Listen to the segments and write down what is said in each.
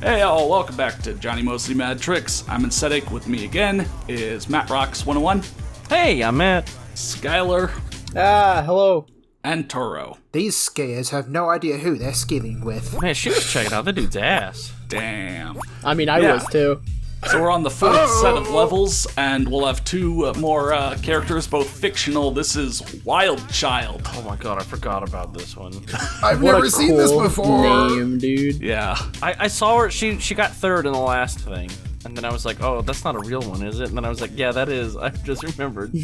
Hey all, welcome back to Jonny Moseley Mad Trix. I'm Aesthetic. With me again is Matt Rocks 101. Hey, I'm Matt. Skylar. Hello. And Toro. These skiers have no idea who they're skiing with. Man, she was checking out the dude's ass. Damn. I mean, I was too. So we're on the fourth set of levels, and we'll have two more characters, both fictional. This is Wild Child. Oh my god, I forgot about this one. I've never seen this before. Name, dude. Yeah. I saw her, she got third in the last thing. And then I was like, oh, that's not a real one, is it? And then I was like, yeah, that is. I just remembered. We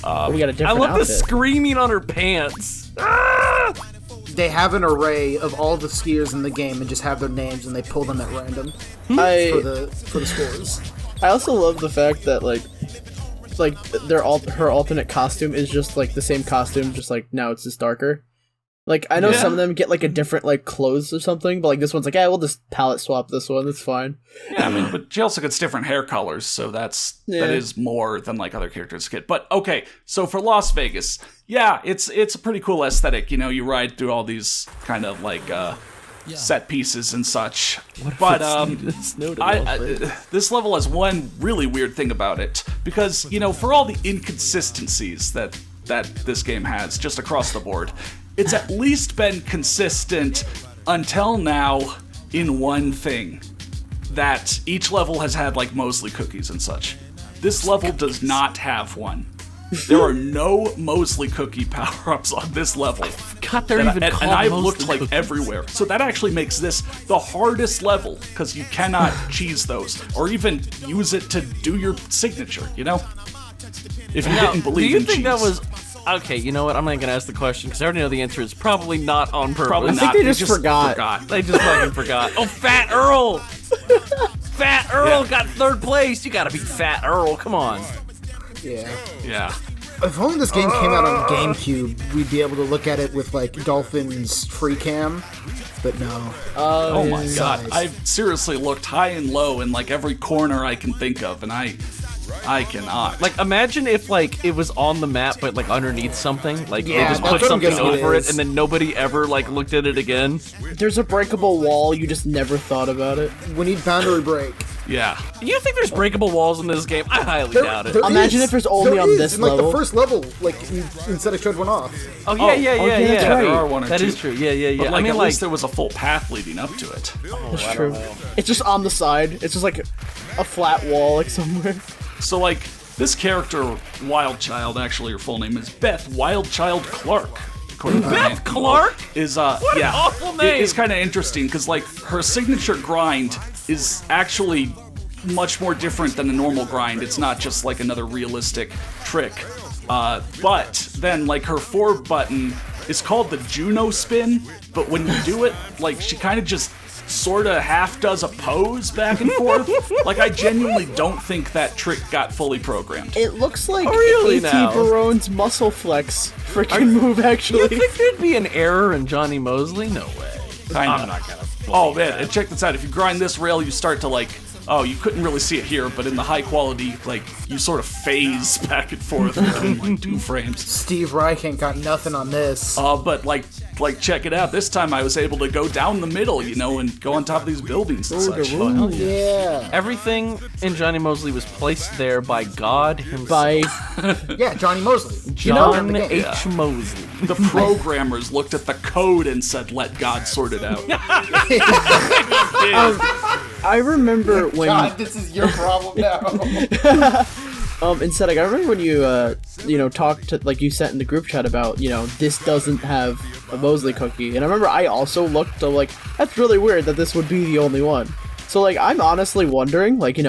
got a different I love outfit. the screaming on her pants. Ah! They have an array of all the skiers in the game and just have their names, and they pull them at random for the scores. I also love the fact that like her alternate costume is just like the same costume, just like now it's just darker. Like I know some of them get like a different like clothes or something, but like this one's like, we'll just palette swap this one. That's fine. Yeah, I mean, but she also gets different hair colors, so that is more than like other characters get. But okay, so for Las Vegas, yeah, it's a pretty cool aesthetic. You know, you ride through all these kind of like set pieces and such. But this level has one really weird thing about it, because you know, for all the inconsistencies that this game has just across the board, it's at least been consistent until now in one thing, that each level has had like Moseley cookies and such. This level does not have one. There are no Moseley cookie power-ups on this level. God, they're even called and I've looked Moseley like cookies. everywhere. So that actually makes this the hardest level, because you cannot cheese those or even use it to do your signature, you know? If you didn't believe do you in think cheese. that was... Okay, you know what? I'm not gonna ask the question because I already know the answer is probably not on purpose. Probably I think not. they just forgot. They just fucking forgot. Oh, Fat Earl! Fat Earl got third place. You gotta beat Fat Earl. Come on. Yeah. Yeah. If only this game came out on GameCube, we'd be able to look at it with like Dolphin's free cam. But no. Oh my god. Nice. I've seriously looked high and low in like every corner I can think of, and I cannot. Like, imagine if, like, it was on the map, but, like, underneath something. Like, Yeah, they just that's put what I'm something guessing it over it, is. and then nobody ever, like, looked at it again. There's a breakable wall, you just never thought about it. We need boundary break. Yeah. You think there's breakable walls in this game? I highly doubt it. There Imagine is. if there's only There on is. this in, like, level. the first level, like, instead of showed one off. Oh, yeah, that's Yeah, right. there are one or That two. is true. Yeah. But like, I mean, at like, least there was a full path leading up to it. That's true. It's just on the side. It's just like a flat wall, like somewhere. So like, this character, Wild Child, actually her full name is Beth Wild Child Clark. according to Beth Clark? Is What an awful name. It's kind of interesting because like her signature grind is actually much more different than a normal grind. It's not just like another realistic trick. But then like her forward button is called the Juno spin, but when you do it, like she kind of just sort of half does a pose back and forth. Like I genuinely don't think that trick got fully programmed. It looks like really A.T. now? Barone's muscle flex freaking move, actually. You think there'd be an error in Jonny Moseley? No way. Kinda. I'm not gonna. Oh man, and check this out. If you grind this rail, you start to like, oh, you couldn't really see it here, but in the high quality, like, you sort of phase back and forth between like 2 frames. Steve Reich ain't got nothing on this. But like check it out. This time I was able to go down the middle, you know, and go on top of these buildings and such. Ooh, yeah. Everything in Jonny Moseley was placed there by God himself. By Yeah, Jonny Moseley. John the game. H. Moseley. The programmers looked at the code and said, "Let God sort it out." I remember when God, this is your problem now. instead, like, I remember when you talked to, like, you sent in the group chat about, this doesn't have a Moseley cookie, and I remember I also looked to, like, that's really weird that this would be the only one. So, like, I'm honestly wondering, like,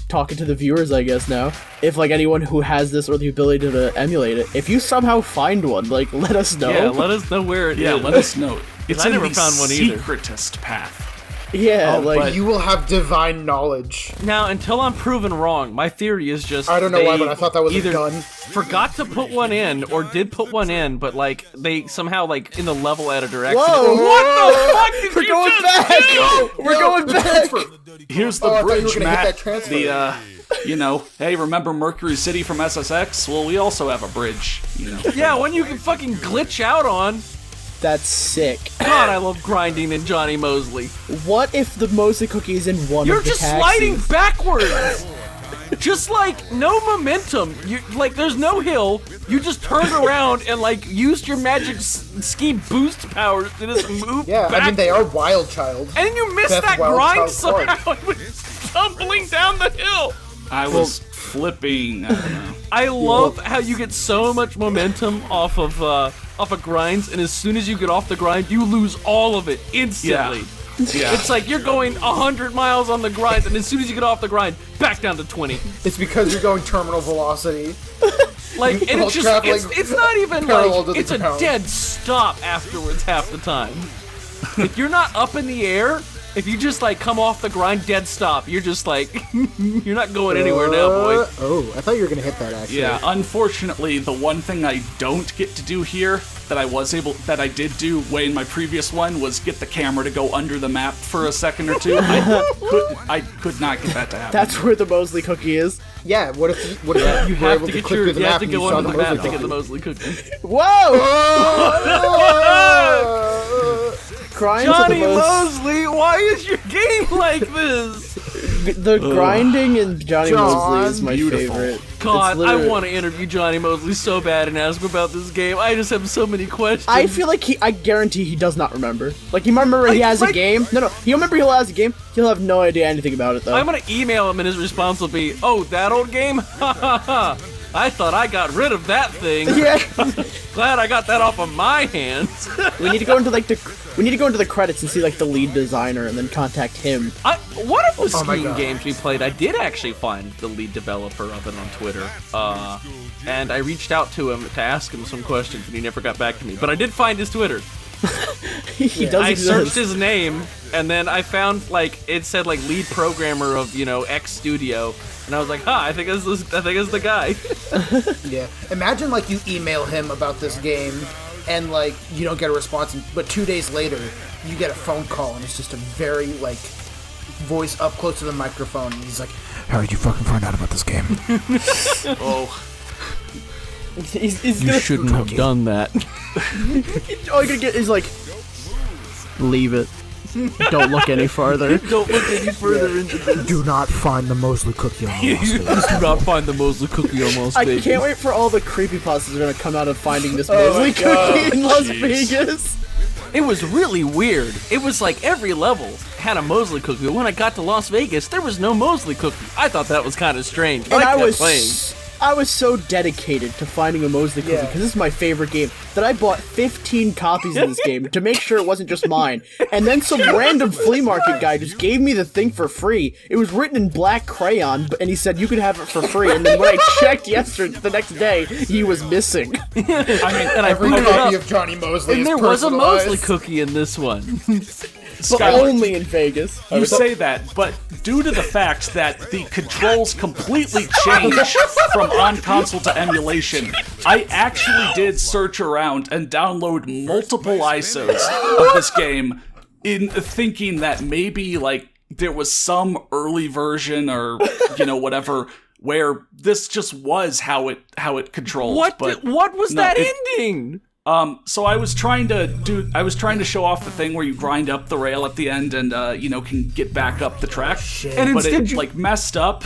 talking to the viewers, I guess now, if, like, anyone who has this or the ability to emulate it, if you somehow find one, like, let us know. Yeah, let us know where it is. Yeah, let us know. It's I in never the found one either. secretest path. Yeah, like, but- You will have divine knowledge. Now, until I'm proven wrong, my theory is just I don't know why, they but I thought that was a either gun. forgot to put one in or did put one in, but like they somehow like in the level editor actually. Whoa! What the fuck did we're you going just back! do? We're going the back! transfer. Here's the Oh, I thought you were bridge, gonna hit Matt. that transfer. Hey, remember Mercury City from SSX? Well, we also have a bridge. Yeah, one you can fucking glitch out on. That's sick. God, I love grinding in Jonny Moseley. What if the Moseley cookie is in one You're of the just taxis? sliding backwards. Just like no momentum. You like there's no hill. You just turned around and like used your magic ski boost powers to just move. Yeah, back. I mean they are Wild Child. And then you missed Beth that Wild grind Child somehow. It was tumbling down the hill. I was flipping. I don't know. I love how you get so much momentum off of grinds, and as soon as you get off the grind, you lose all of it instantly. Yeah. It's like you're going 100 miles on the grind, and as soon as you get off the grind, back down to 20. It's because you're going terminal velocity. Like, and While it's just, traveling it's not even parallel to like, the it's a ground. dead stop afterwards half the time. If you're not up in the air, if you just like come off the grind, dead stop, you're just like, you're not going anywhere now, boy. Oh, I thought you were gonna hit that actually. Yeah, unfortunately, the one thing I don't get to do here that I did do way in my previous one was get the camera to go under the map for a second or two. I could not get that to happen. That's where the Moseley cookie is. Yeah. What if you were have able to to get click your, through the you have map to and you go saw on the the map Moseley to get the cookie? Moseley cookie. Whoa! Grind to Jonny the most. Moseley, why is your game like this? The grinding in Jonny John, Moseley is my beautiful. favorite. God, It's literally- I want to interview Jonny Moseley so bad and ask him about this game. I just have so many questions. I feel like I guarantee he does not remember. Like, he might remember he has a like- game. No, he'll remember he has a game. He'll have no idea anything about it, though. I'm gonna email him and his response will be, "Oh, that old game? Ha ha ha! I thought I got rid of that thing. Yeah. Glad I got that off of my hands." We need to go into the credits and see like the lead designer and then contact him. One of the Oh my skiing God. games we played, I did actually find the lead developer of it on Twitter, and I reached out to him to ask him some questions, and he never got back to me. But I did find his Twitter. He does I exist. searched his name, and then I found like it said like lead programmer of X studio, and I was like, I think it's the guy. Yeah. Imagine like you email him about this game, and like you don't get a response, but 2 days later you get a phone call, and it's just a very like voice up close to the microphone, and he's like, "How did you fucking find out about this game?" Oh, He's gonna, shouldn't have done that. all you're gonna get is like, leave it. Don't look any farther. Don't look any further into this. Do not find the Moseley cookie on the You do not find the Moseley cookie on Las I Vegas. can't wait for all the creepypastas that are gonna come out of finding this Oh Moseley my God. cookie in Las Jeez. Vegas. It was really weird. It was like every level had a Moseley cookie, but when I got to Las Vegas, there was no Moseley cookie. I thought that was kind of strange. But And I I kept playing. was so dedicated to finding a Moseley cookie Yeah. because this is my favorite game that I bought 15 copies of this game to make sure it wasn't just mine. And then some random flea market guy just gave me the thing for free. It was written in black crayon, and he said you could have it for free. And then when I checked the next day, he was missing. I mean, And I Every booted it copy up, of Jonny Moseley and is there was a personalized. Moseley cookie in this one. But Skylar, only in Vegas. you say that, but due to the fact that the controls completely change from on console to emulation, I actually did search around and download multiple ISOs of this game in thinking that maybe like there was some early version or whatever where this just was how it controlled. What was no, that it- ending? So I was trying to show off the thing where you grind up the rail at the end and can get back up the track. And But instead it you like messed up,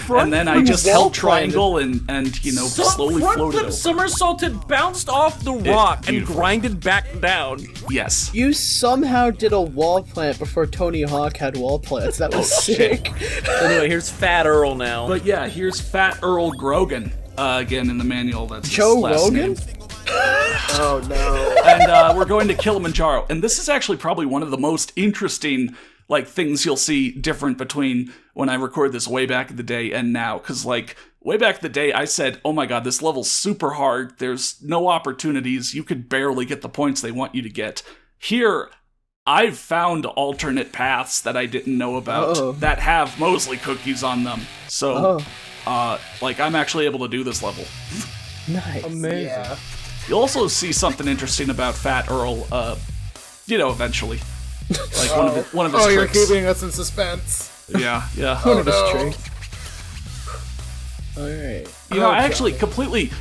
and then I just wall held triangle and slowly front floated flip over. somersaulted, bounced off the rock, and beautiful. grinded back down. Yes. You somehow did a wall plant before Tony Hawk had wall plants. That was sick. Anyway, here's Fat Earl now. But yeah, here's Fat Earl Grogan again in the manual. That's his Joe last Rogan? name. Oh no. And we're going to Kilimanjaro. And this is actually probably one of the most interesting things you'll see different between when I record this way back in the day and now. Because way back in the day, I said, oh my god, this level's super hard. There's no opportunities. You could barely get the points they want you to get. Here, I've found alternate paths that I didn't know about that have Moseley cookies on them. So, I'm actually able to do this level. Nice. Amazing. Yeah. You'll also see something interesting about Fat Earl, eventually. One of his Oh, you're tricks. keeping us in suspense. Yeah. One of his no. tricks. Alright. I actually completely,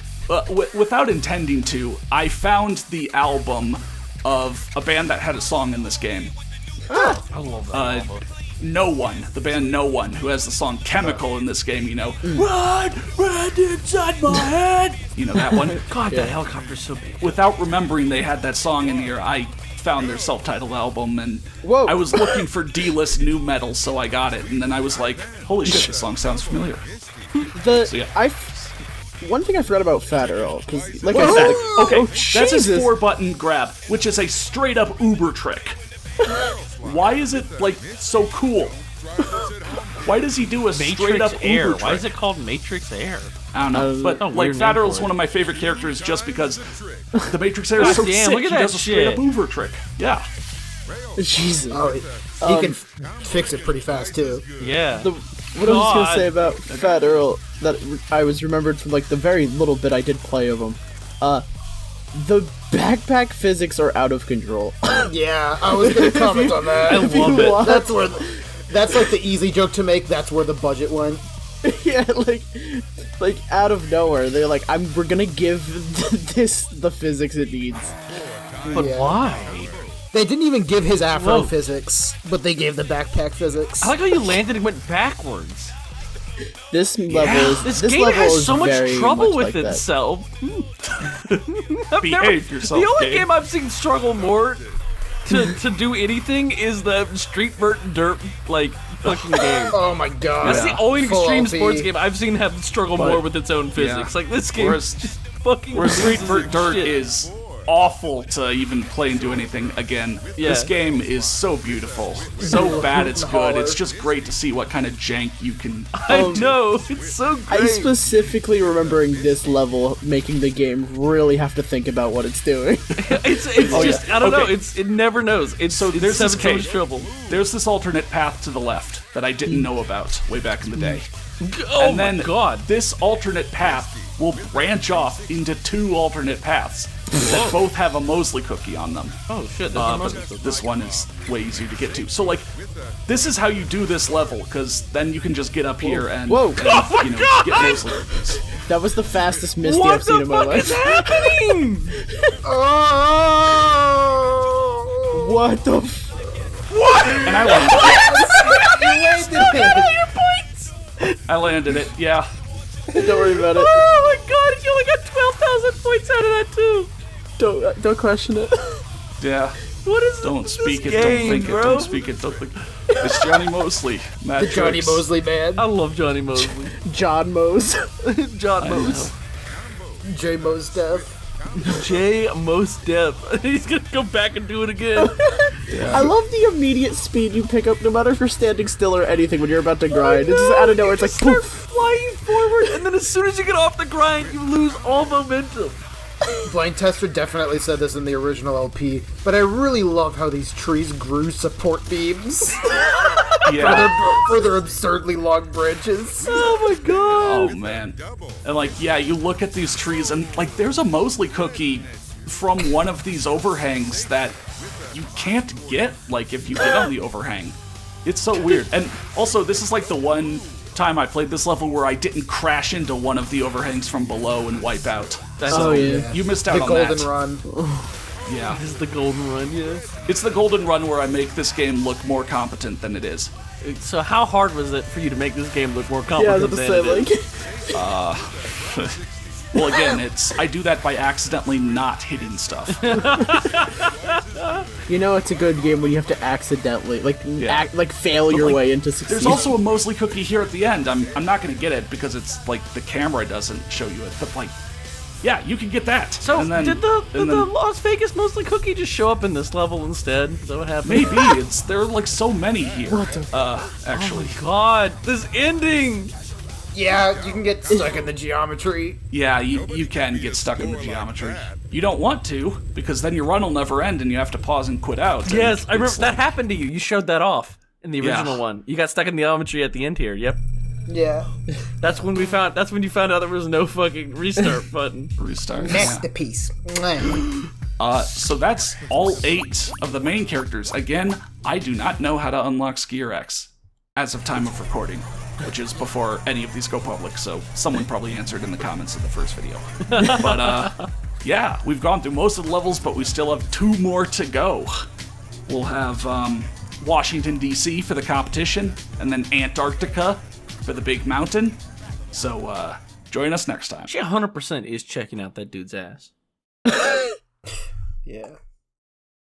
without intending to, I found the album of a band that had a song in this game. I love that. No One, the band No One, who has the song Chemical in this game, you know. Run inside my head! You know that one? God, that helicopter's so big. Without remembering they had that song in here, I found their self-titled album, and Whoa. I was looking for D-list new metal, so I got it, and then I was like, holy shit, this song sounds familiar. So, yeah. One thing I forgot about Fat Earl, because like What I is said, that? Okay, that's his Jesus. 4-button grab, which is a straight-up Uber trick. Why is it, like, so cool? Why does he do a straight-up Matrix Air. Uber trick? Why is it called Matrix Air? I don't know, but a like weird Fat name Earl's for one it. of my favorite characters just because the Matrix Air is so damn, sick. look at He that does a straight-up shit. Uber trick. Yeah. Jesus. Oh, he can fix it pretty fast too. Yeah. What I was gonna say about Fat Earl that I was remembered from like the very little bit I did play of him, the backpack physics are out of control. Yeah, I was gonna comment on that. I love it. That's like the easy joke to make. That's where the budget went. Yeah, like out of nowhere, they're like, we're gonna give this the physics it needs. But Yeah. why? They didn't even give his Whoa. astrophysics, but they gave the backpack physics. I like how you landed and went backwards. This level is This this game level has is so much very trouble much with like that. itself. Behave yourself, The only Gabe. game I've seen struggle more to do anything is the Street Vert Dirt like fucking game. Oh my god. That's the only Full extreme LP. sports game I've seen have struggle more with its own physics. yeah. Like this game Whereas- is just fucking. Where Street loses Vert its Dirt shit. is awful to even play and do anything again. Yeah. This game is so beautiful, so bad it's good. It's just great to see what kind of jank you can. I know it's so I great. specifically remembering this level making the game really have to think about what it's doing. It's just I don't know. Okay. It never knows. It's so there's this so much cave. trouble. There's this alternate path to the left that I didn't know about way back in the day. Oh And then my god. this alternate path will branch off into 2 alternate paths that both have a Moseley cookie on them. Oh shit. But this one is way easier to get to. So like, this is how you do this level, because then you can just get up here and, Whoa. and, Oh my God! get Moseley cookies. That was the fastest Misty What I've seen the in my fuck is life. happening? Oh! What the? And I landed You it. I landed it. Yeah. Don't worry about it. Oh my god! You only got 12,000 points out of that too. Don't question it. Yeah. What is Don't this speak it, game, don't think bro? it, don't speak it, don't think it. It's Jonny Moseley. Mad The Jonny Trix. Moseley band. I love Jonny Moseley. John Mose. John I Mose. know. J Mos Def. J Most Def. He's gonna go back and do it again. I love the immediate speed you pick up, no matter if you're standing still or anything when you're about to grind. It's just out of nowhere. It's like start poof. flying forward, and then as soon as you get off the grind, you lose all momentum. Blind Tester definitely said this in the original LP, but I really love how these trees grew support beams Yeah. for their absurdly long branches. Oh my god. Oh man. And like, yeah, you look at these trees and like there's a Moseley cookie from one of these overhangs that you can't get like if you get on the overhang. It's so weird. And also this is like the one time I played this level where I didn't crash into one of the overhangs from below and wipe out. Oh yeah. You missed out The on Golden that. Run. Yeah. This is the golden run, yes. It's the golden run where I make this game look more competent than it is. So how hard was it for you to make this game look more Yeah, I competent was than about to it say, is? like, Well, again, I do that by accidentally not hitting stuff. you know, it's a good game when you have to accidentally, fail your like, way into succeed. There's also a Moseley cookie here at the end. I'm not gonna get it because it's like the camera doesn't show you it, but like, yeah, you can get that. So and then, did the and then Las Vegas Moseley cookie just show up in this level instead? Is that what happened? maybe there are like so many here. Actually, God, this ending! Yeah, you can get stuck in the geometry. yeah, you can get stuck in the geometry. You don't want to because then your run will never end and you have to pause and quit out. and Yes, I remember it's that happened to you. You showed that off in the Yeah. original one. You got stuck in the geometry at the end here. Yep. Yeah. That's when you found out there was no fucking restart button. Restart. Yeah. Masterpiece. Mwah. So that's all 8 of the main characters. Again, I do not know how to unlock Skier X as of time of recording, which is before any of these go public, so someone probably answered in the comments of the first video. But yeah, we've gone through most of the levels, but we still have 2 more to go. We'll have Washington, D.C. for the competition, and then Antarctica for the big mountain. So join us next time. She 100% is checking out that dude's ass. Yeah.